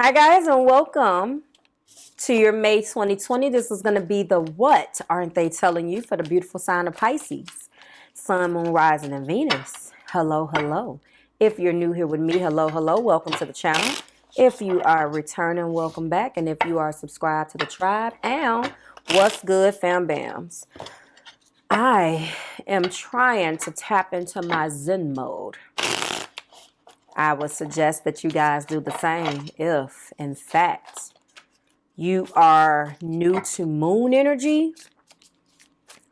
Hi guys, and welcome to your May 2020. This is going to be the What Aren't They Telling You for the beautiful sign of Pisces, Sun, Moon, Rising, and Venus. Hello, hello. If you're new here with me, hello, hello. Welcome to the channel. If you are returning, welcome back. And if you are subscribed to the tribe, and what's good, fam bams? I am trying to tap into my Zen mode. I would suggest that you guys do the same if, in fact, you are new to moon energy.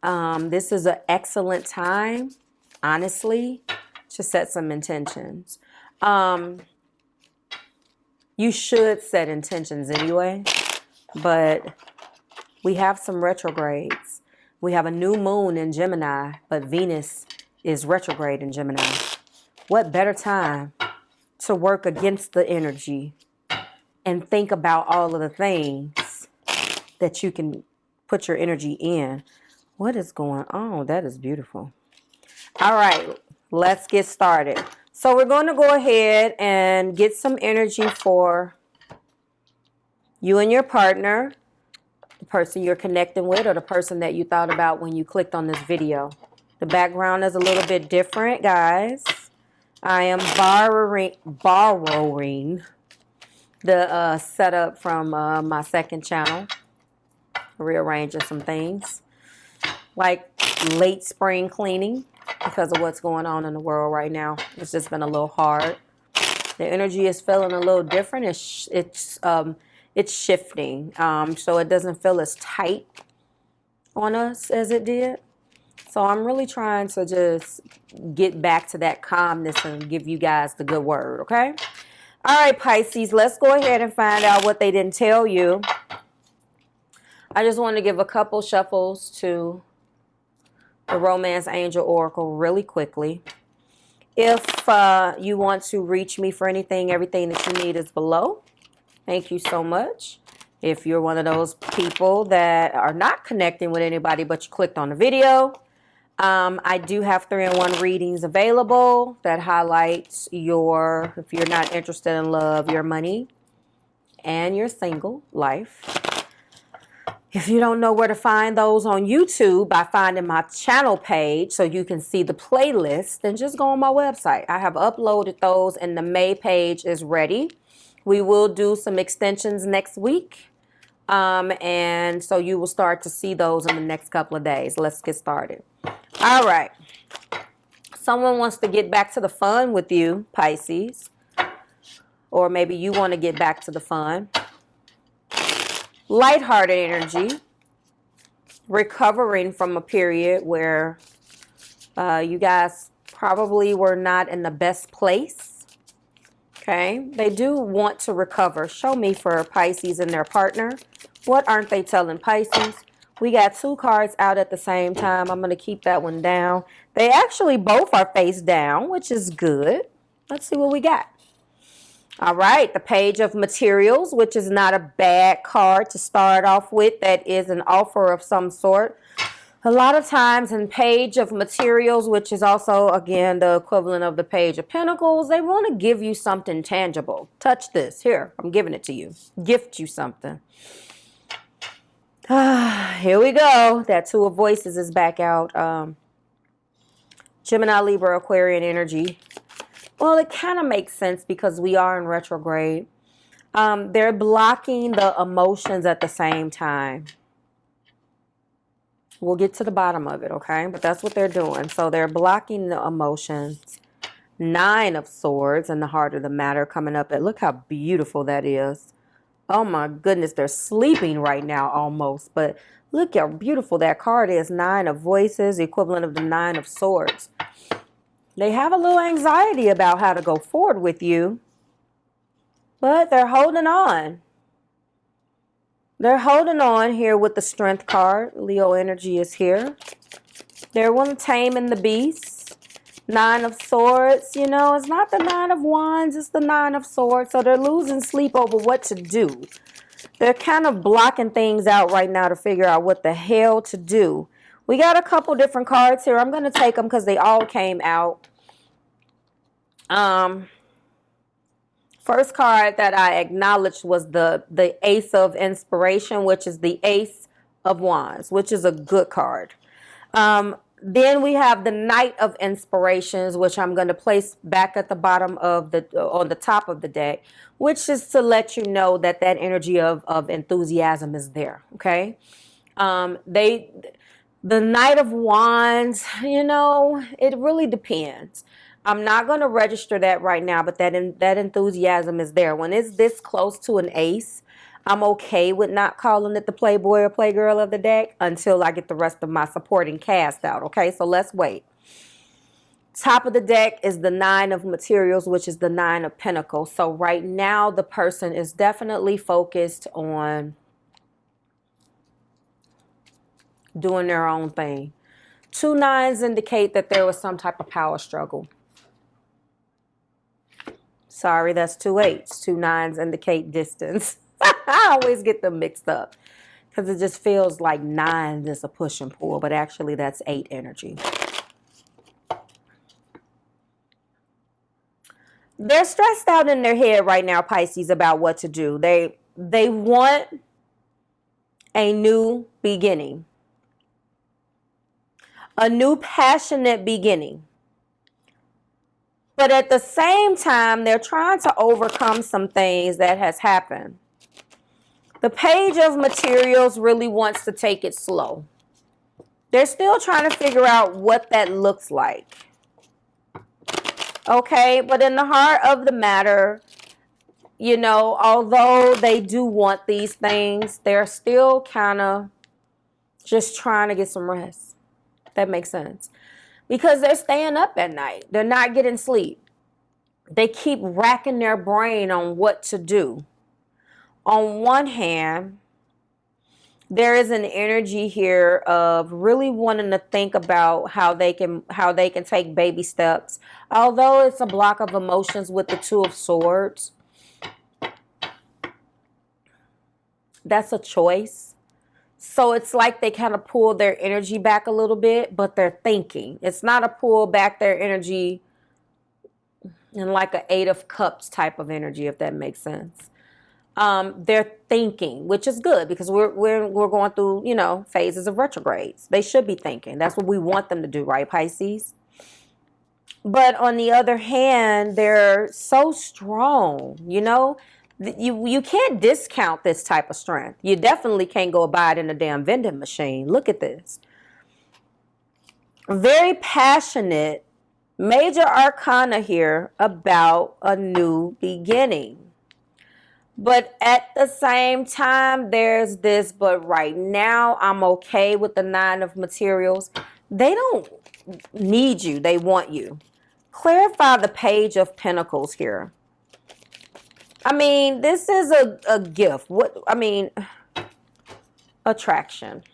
This is an excellent time, honestly, to set some intentions. You should set intentions anyway, but we have some retrogrades. We have a new moon in Gemini, but Venus is retrograde in Gemini. What better time to work against the energy and think about all of the things that you can put your energy in? What is going on? That is beautiful. All right, let's get started. So we're going to go ahead and get some energy for you and your partner, the person you're connecting with, or the person that you thought about when you clicked on this video. The background is a little bit different, guys. I am borrowing the setup from my second channel, rearranging some things like late spring cleaning because of what's going on in the world right now. It's just been a little hard. The energy is feeling a little different. It's shifting, so it doesn't feel as tight on us as it did. So I'm really trying to just get back to that calmness and give you guys the good word, okay? All right, Pisces, let's go ahead and find out what they didn't tell you. I just want to give a couple shuffles to the Romance Angel Oracle really quickly. If you want to reach me for anything, everything that you need is below. Thank you so much. If you're one of those people that are not connecting with anybody but you clicked on the video, I do have 3-in-1 readings available that highlights your, if you're not interested in love, your money and your single life. If you don't know where to find those on YouTube, by finding my channel page so you can see the playlist, then just go on my website. I have uploaded those and the May page is ready. We will do some extensions next week. And so you will start to see those in the next couple of days. Let's get started. All right. Someone wants to get back to the fun with you, Pisces. Or maybe you want to get back to the fun. Lighthearted energy. Recovering from a period where you guys probably were not in the best place. Okay. They do want to recover. Show me for Pisces and their partner. What aren't they telling Pisces? We got 2 cards out at the same time. I'm going to keep that one down. They actually both are face down, which is good. Let's see what we got. All right. The Page of Materials, which is not a bad card to start off with. That is an offer of some sort. A lot of times in Page of Materials, which is also, again, the equivalent of the Page of Pentacles, they want to give you something tangible. Touch this. Here, I'm giving it to you. Gift you something. Here we go. That 2 of Voices is back out. Gemini, Libra, Aquarian energy. Well, it kind of makes sense because we are in retrograde. They're blocking the emotions at the same time. We'll get to the bottom of it, okay? But that's what they're doing. So they're blocking the emotions. 9 of Swords in the heart of the matter coming up. And look how beautiful that is. Oh my goodness, they're sleeping right now almost. But look how beautiful that card is. 9 of Voices, the equivalent of the 9 of Swords. They have a little anxiety about how to go forward with you. But they're holding on. They're holding on here with the Strength card. Leo energy is here. They're one taming the beast. 9 of Swords, you know, it's not the 9 of Wands, it's the 9 of Swords. So they're losing sleep over what to do. They're kind of blocking things out right now to figure out what the hell to do. We got a couple different cards here. I'm going to take them because they all came out. First card that I acknowledged was the Ace of Inspiration, which is the Ace of Wands, which is a good card. Then we have the Knight of Inspirations, which I'm going to place back at the bottom of on the top of the deck, which is to let you know that that energy of enthusiasm is there. Okay. The Knight of Wands, you know, it really depends. I'm not going to register that right now, but that enthusiasm is there. When it's this close to an ace, I'm okay with not calling it the Playboy or Playgirl of the deck until I get the rest of my supporting cast out. Okay, so let's wait. Top of the deck is the Nine of Materials, which is the Nine of Pentacles. So right now, the person is definitely focused on doing their own thing. 2 nines indicate that there was some type of power struggle. Sorry, that's 2 8s. 2 nines indicate distance. I always get them mixed up because it just feels like 9 is a push and pull, but actually that's 8 energy. They're stressed out in their head right now, Pisces, about what to do. They want a new beginning. A new passionate beginning. But at the same time, they're trying to overcome some things that has happened. The Page of Materials really wants to take it slow. They're still trying to figure out what that looks like. Okay, but in the heart of the matter, you know, although they do want these things, they're still kind of just trying to get some rest. That makes sense. Because they're staying up at night. They're not getting sleep. They keep racking their brain on what to do. On one hand, there is an energy here of really wanting to think about how they can take baby steps. Although it's a block of emotions with the Two of Swords, that's a choice. So it's like they kind of pull their energy back a little bit, but they're thinking. It's not a pull back their energy in like an 8 of Cups type of energy, if that makes sense. They're thinking, which is good because we're going through, you know, phases of retrogrades. They should be thinking. That's what we want them to do, right, Pisces? But on the other hand, they're so strong, you know. You can't discount this type of strength. You definitely can't go buy it in a damn vending machine. Look at this. Very passionate. Major arcana here about a new beginning. But at the same time, there's this, but right now I'm okay with the Nine of Materials. They don't need you. They want you. Clarify the Page of Pentacles here. I mean, this is a gift. What I mean, attraction.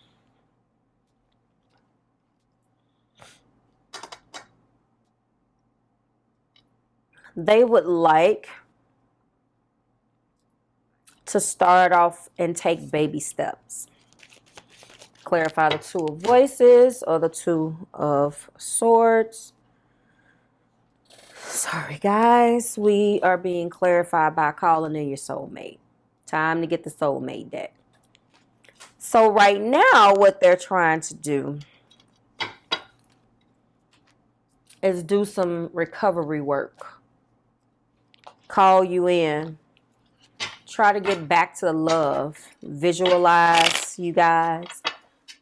They would like to start off and take baby steps. Clarify the Two of Voices or the Two of Swords. Sorry, guys. We are being clarified by calling in your soulmate. Time to get the soulmate deck. So right now, what they're trying to do is do some recovery work. Call you in. Try to get back to love. Visualize you guys.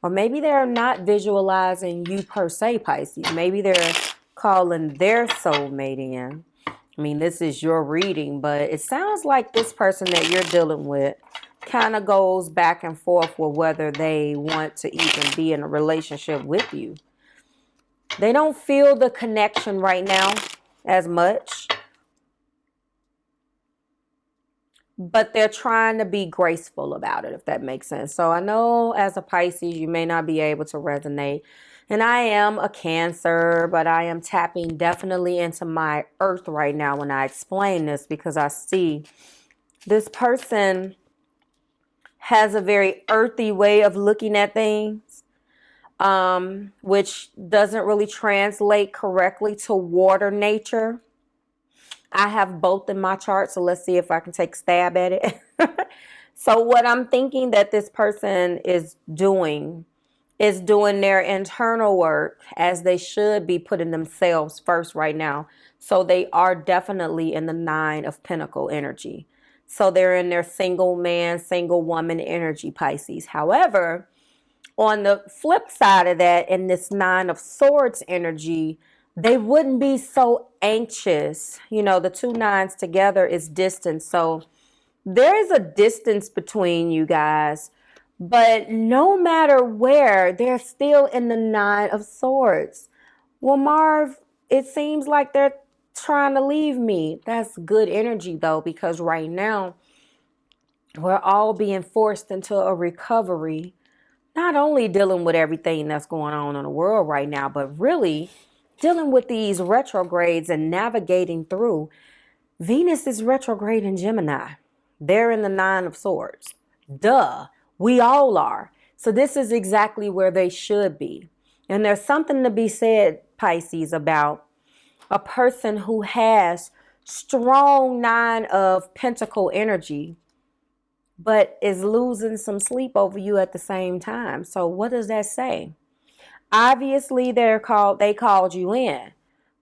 Or maybe they're not visualizing you per se, Pisces. Maybe they're calling their soulmate in. I mean, this is your reading, but it sounds like this person that you're dealing with kind of goes back and forth with whether they want to even be in a relationship with you. They don't feel the connection right now as much, but they're trying to be graceful about it, if that makes sense. So I know as a Pisces, you may not be able to resonate. And I am a Cancer, but I am tapping definitely into my earth right now when I explain this, because I see this person has a very earthy way of looking at things, which doesn't really translate correctly to water nature. I have both in my chart, so let's see if I can take a stab at it. So what I'm thinking that this person is doing their internal work, as they should be putting themselves first right now. So they are definitely in the 9 of Pentacle energy. So they're in their single man, single woman energy, Pisces. However, on the flip side of that, in this 9 of Swords energy, they wouldn't be so anxious. You know, the 2 nines together is distance. So there is a distance between you guys, but no matter where, they're still in the 9 of Swords. Well, Marv, it seems like they're trying to leave me. That's good energy, though, because right now we're all being forced into a recovery, not only dealing with everything that's going on in the world right now, but really dealing with these retrogrades and navigating through. Venus is retrograde in Gemini. They're in the 9 of Swords. Duh. We all are. So this is exactly where they should be. And there's something to be said, Pisces, about a person who has strong 9 of Pentacle energy, but is losing some sleep over you at the same time. So what does that say? Obviously, they called you in.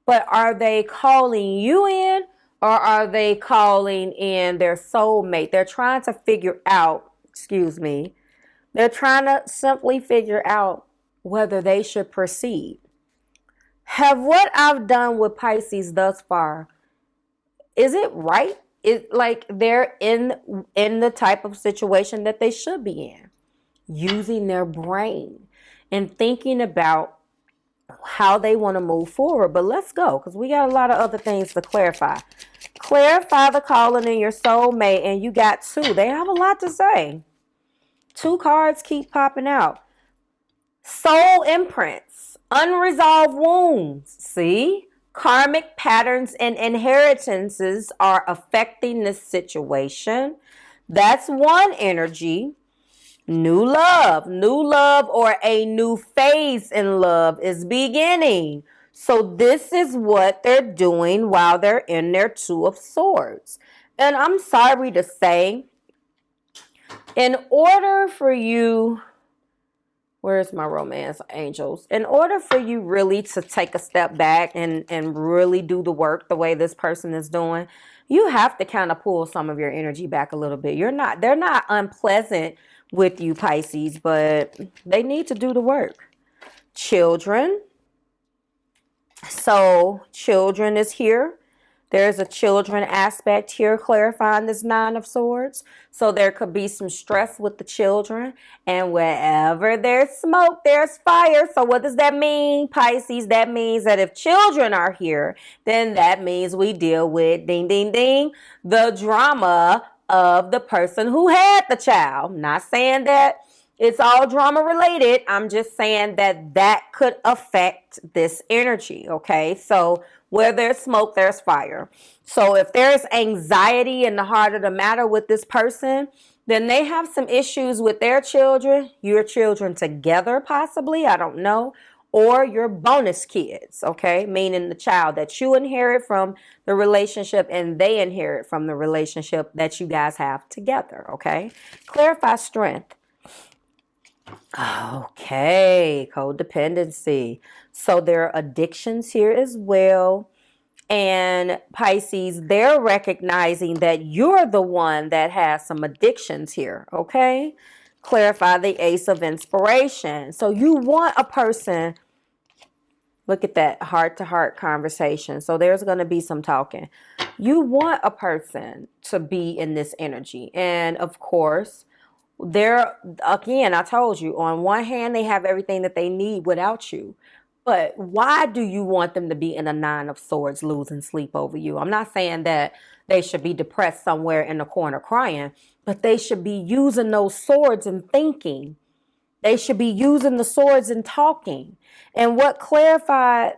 But are they calling you in, or are they calling in their soulmate? They're trying to figure out, they're trying to simply figure out whether they should proceed. Have what I've done with Pisces thus far, is it right? It like they're in the type of situation that they should be in, using their brain and thinking about how they want to move forward. But let's go, because we got a lot of other things to clarify. Clarify the calling in your soulmate, and you got 2. They have a lot to say. 2 cards keep popping out. Soul imprints, unresolved wounds. See? Karmic patterns and inheritances are affecting this situation. That's one energy. New love, or a new phase in love is beginning. So this is what they're doing while they're in their 2 of Swords. And I'm sorry to say, in order for you, where's my romance angels? In order for you really to take a step back and really do the work the way this person is doing, you have to kind of pull some of your energy back a little bit. They're not unpleasant with you, Pisces, but they need to do the work. Children. So children is here. There's a children aspect here, clarifying this 9 of Swords. So there could be some stress with the children. And wherever there's smoke, there's fire. So what does that mean, Pisces? That means that if children are here, then that means we deal with, ding, ding, ding, the drama of the person who had the child. Not saying that it's all drama related. I'm just saying that could affect this energy, okay? So where there's smoke, there's fire. So if there's anxiety in the heart of the matter with this person, then they have some issues with their children, your children together possibly, I don't know, or your bonus kids, okay? Meaning the child that you inherit from the relationship and they inherit from the relationship that you guys have together, okay? Clarify strength. Okay, codependency. So there are addictions here as well. And Pisces, they're recognizing that you're the one that has some addictions here, okay? Clarify the Ace of Inspiration. So you want a person, look at that heart-to-heart conversation. So there's going to be some talking. You want a person to be in this energy. And of course, again, I told you, on one hand, they have everything that they need without you. But why do you want them to be in a 9 of Swords, losing sleep over you? I'm not saying that they should be depressed somewhere in the corner crying, but they should be using those swords and thinking. They should be using the swords and talking. And what clarified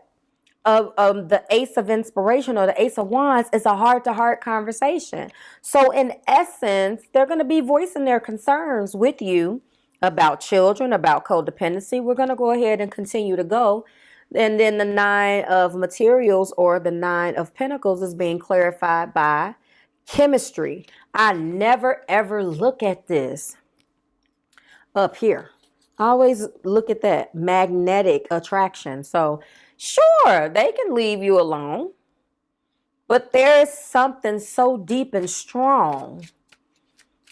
of the Ace of Inspiration or the Ace of Wands is a heart-to-heart conversation. So in essence, they're going to be voicing their concerns with you about children, about codependency. We're going to go ahead and continue to go. And then the Nine of Materials, or the Nine of Pentacles, is being clarified by chemistry. I never ever look at this up here. I always look at that magnetic attraction. So sure, they can leave you alone, but there is something so deep and strong.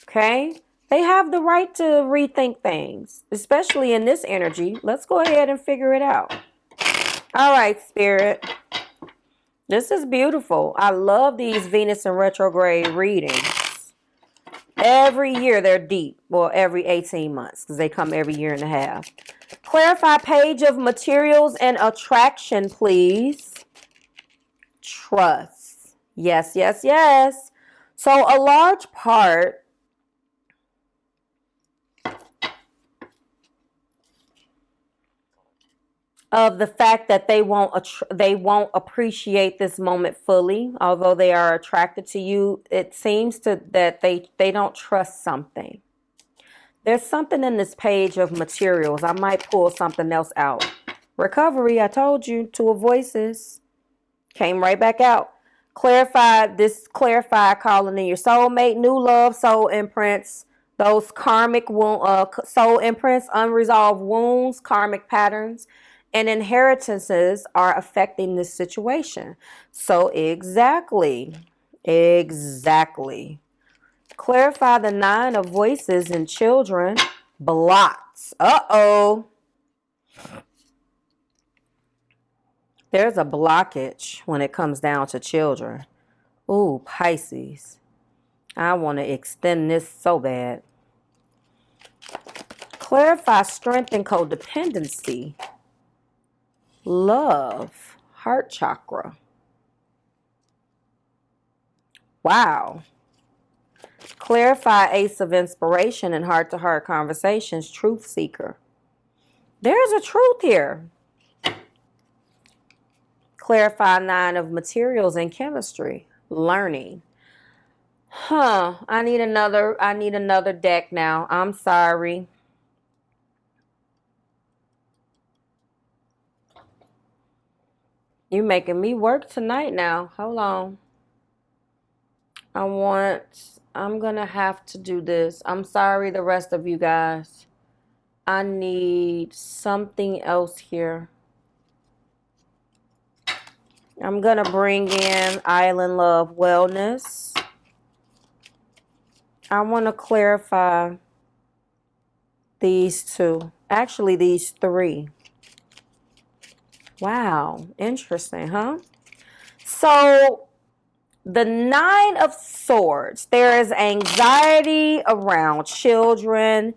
Okay? They have the right to rethink things, especially in this energy. Let's go ahead and figure it out. All right, Spirit. This is beautiful. I love these Venus in retrograde readings. Every year they're deep. Well, every 18 months, because they come every year and a half. Clarify Page of Materials and Attraction, please. Trust. Yes, yes, yes. So a large part of the fact that they won't appreciate this moment fully, although they are attracted to you, it seems that they don't trust something. There's something in this Page of Materials. I might pull something else out. Recovery, I told you, two of voices. Came right back out. Clarify calling in your soulmate, new love, soul imprints, those karmic soul imprints, unresolved wounds, karmic patterns, and inheritances are affecting this situation. So exactly. Clarify the Nine of Voices in children. Blocks. Uh-oh. There's a blockage when it comes down to children. Ooh, Pisces. I want to extend this so bad. Clarify strength and codependency. Love. Heart chakra. Wow. Clarify Ace of Inspiration and heart-to-heart conversations. Truth seeker. There's a truth here. Clarify Nine of Materials and chemistry. Learning. I need another deck now. I'm sorry. You're making me work tonight now. Hold on. I'm gonna have to do this. I'm sorry, the rest of you guys. I need something else here. I'm going to bring in Island Love Wellness. I want to clarify these two. Actually, these three. Wow. Interesting, huh? So, the Nine of Swords. There is anxiety around children.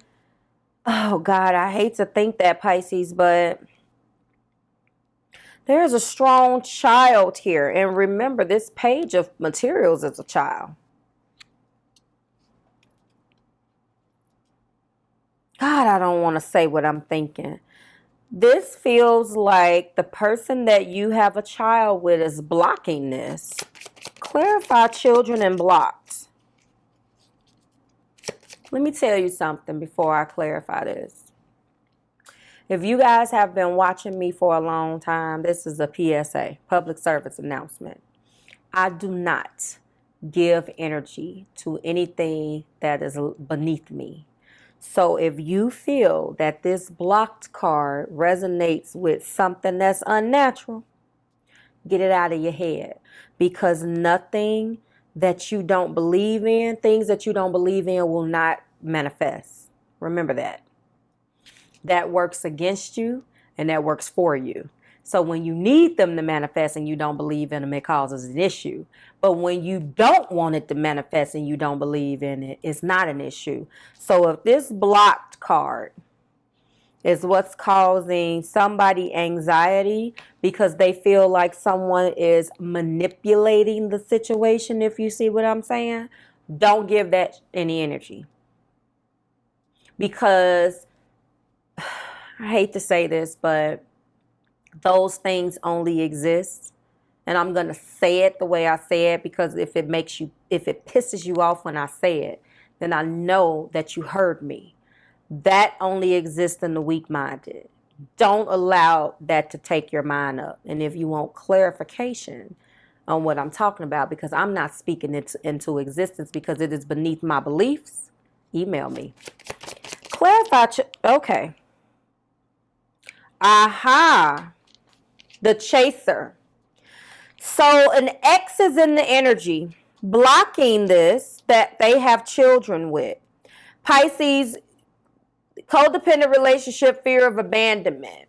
Oh, God, I hate to think that, Pisces, but there's a strong child here. And remember, this Page of Materials is a child. God, I don't want to say what I'm thinking. This feels like the person that you have a child with is blocking this. Clarify children and blocks. Let me tell you something before I clarify this. If you guys have been watching me for a long time, this is a PSA, public service announcement. I do not give energy to anything that is beneath me. So if you feel that this blocked card resonates with something that's unnatural, get it out of your head. Because nothing that you don't believe in, things that you don't believe in will not manifest. Remember that. That works against you and that works for you. So when you need them to manifest and you don't believe in them, it causes an issue. But when you don't want it to manifest and you don't believe in it, it's not an issue. So if this blocked card is what's causing somebody anxiety because they feel like someone is manipulating the situation, if you see what I'm saying, don't give that any energy. Because I hate to say this, but those things only exist. And I'm going to say it the way I say it, because if it pisses you off when I say it, then I know that you heard me. That only exists in the weak-minded. don't allow that to take your mind up. And if you want clarification on what I'm talking about, because I'm not speaking it into existence because it is beneath my beliefs, email me. Clarify. Okay. Aha. The chaser. So an ex is in the energy blocking this that they have children with. Pisces, codependent relationship, fear of abandonment.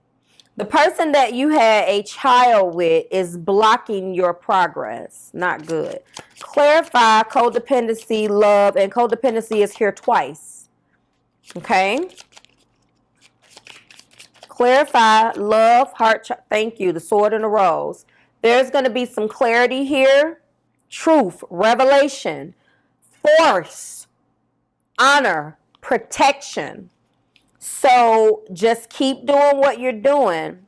The person that you had a child with is blocking your progress. Not good. Clarify codependency, love, and codependency is here twice. Okay? Clarify love, heart, thank you, the sword and the rose. There's going to be some clarity here. Truth, revelation, force, honor, protection. So just keep doing what you're doing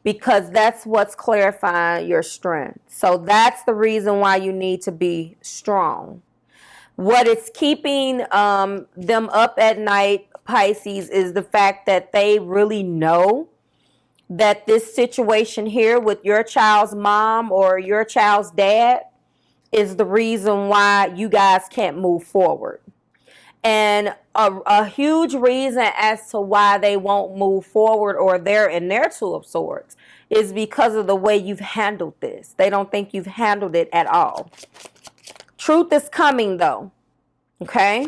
because that's what's clarifying your strength. So that's the reason why you need to be strong. What is keeping them up at night, Pisces, is the fact that they really know that this situation here with your child's mom or your child's dad is the reason why you guys can't move forward. And a huge reason as to why they won't move forward or they're in their Two of Swords is because of the way you've handled this. They don't think you've handled it at all. Truth is coming though. Okay?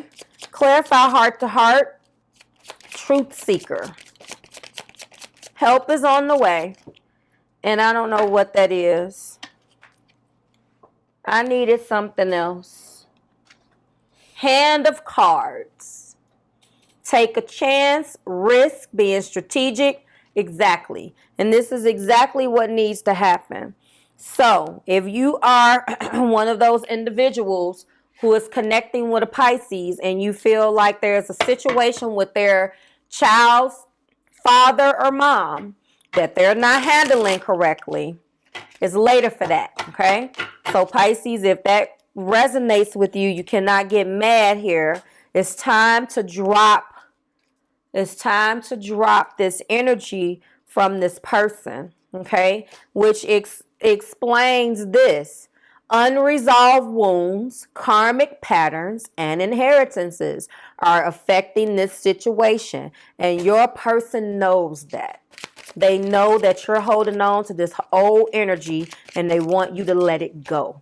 Clarify heart to heart. Truth seeker. Help is on the way. And I don't know what that is. I needed something else. Hand of cards. Take a chance, risk, being strategic. Exactly. And this is exactly what needs to happen. So if you are one of those individuals who is connecting with a Pisces and you feel like there's a situation with their child's father or mom that they're not handling correctly, it's later for that, okay? So Pisces, if that resonates with you, you cannot get mad here. It's time to drop. It's time to drop this energy from this person, okay? Which explains this. Unresolved wounds, karmic patterns, and inheritances are affecting this situation. And your person knows that. They know that you're holding on to this old energy and they want you to let it go.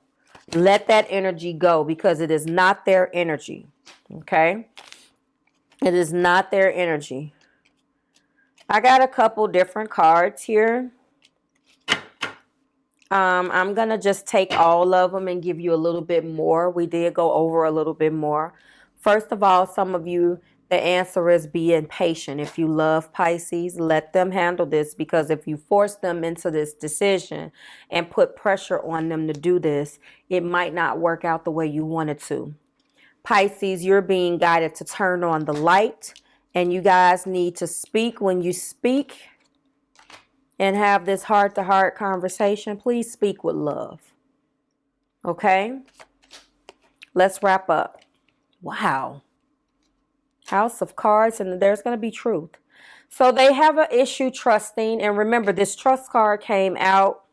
Let that energy go because it is not their energy. Okay? It is not their energy. I got a couple different cards here. I'm going to just take all of them and give you a little bit more. We did go over a little bit more. First of all, some of you, the answer is being patient. If you love Pisces, let them handle this because if you force them into this decision and put pressure on them to do this, it might not work out the way you want it to. Pisces, you're being guided to turn on the light and you guys need to speak. When you speak and have this heart-to-heart conversation, please speak with love. Okay? Let's wrap up. Wow. House of Cards, and there's going to be truth. So they have an issue trusting, and remember, this trust card came out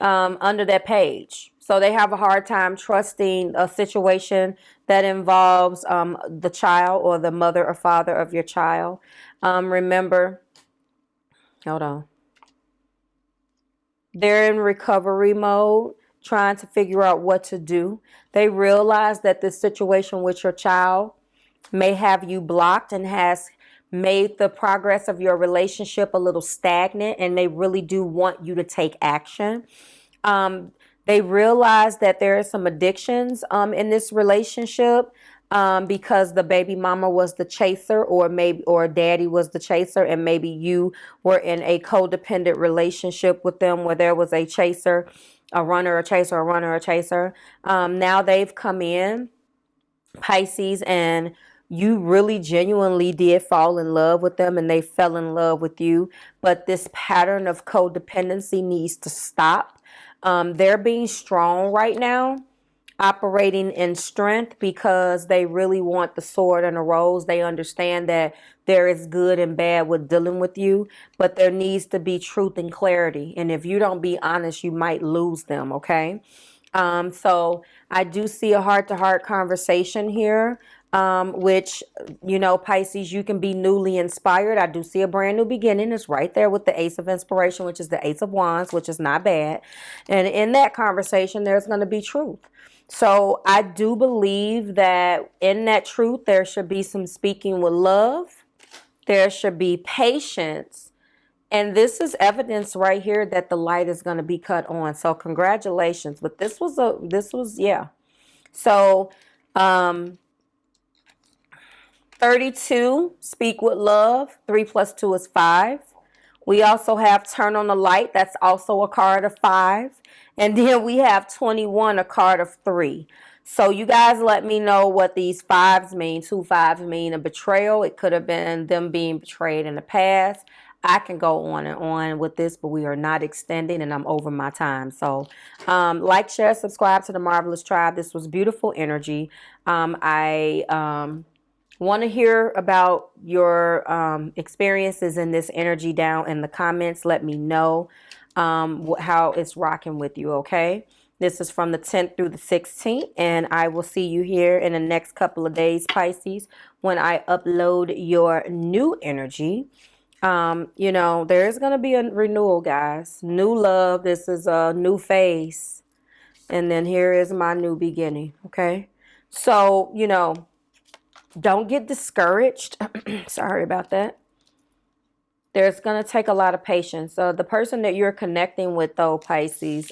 under that page. So they have a hard time trusting a situation that involves the child or the mother or father of your child. Remember, hold on. They're in recovery mode, trying to figure out what to do. They realize that this situation with your child may have you blocked and has made the progress of your relationship a little stagnant, and they really do want you to take action. They realize that there are some addictions in this relationship because the baby mama was the chaser, or daddy was the chaser, and maybe you were in a codependent relationship with them where there was a chaser, a runner, a chaser, a runner, a chaser. Now they've come in, Pisces, and you really genuinely did fall in love with them and they fell in love with you. But this pattern of codependency needs to stop. They're being strong right now. operating in strength because they really want the sword and the rose. They understand that there is good and bad with dealing with you, but there needs to be truth and clarity. And if you don't be honest, you might lose them, okay? So I do see a heart-to-heart conversation here, which, you know, Pisces, you can be newly inspired. I do see a brand new beginning. It's right there with the Ace of Inspiration, which is the Ace of Wands, which is not bad. And in that conversation, there's going to be truth. So I do believe that in that truth, there should be some speaking with love. There should be patience. And this is evidence right here that the light is going to be cut on. So congratulations. But this was, yeah. So, 32, speak with love. 3 plus 2 is 5. We also have turn on the light. That's also a card of 5. And then we have 21, a card of 3. So you guys let me know what these 5s mean. 2 5s mean a betrayal. It could have been them being betrayed in the past. I can go on and on with this, but we are not extending and I'm over my time. So like, share, subscribe to the Marvelous Tribe. This was beautiful energy. I want to hear about your experiences in this energy down in the comments. Let me know how it's rocking with you, okay? This is from the 10th through the 16th, and I will see you here in the next couple of days, Pisces, when I upload your new energy. You know, there's going to be a renewal, guys. New love. This is a new phase. And then here is my new beginning, okay? So, you know, don't get discouraged. Sorry about that. There's going to take a lot of patience. The person that you're connecting with, though, Pisces,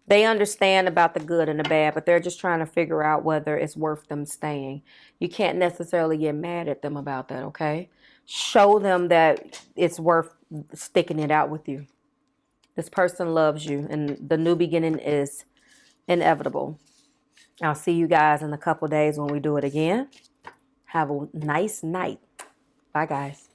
they understand about the good and the bad, but they're just trying to figure out whether it's worth them staying. You can't necessarily get mad at them about that, okay? Show them that it's worth sticking it out with you. This person loves you, and the new beginning is inevitable. I'll see you guys in a couple days when we do it again. Have a nice night. Bye, guys.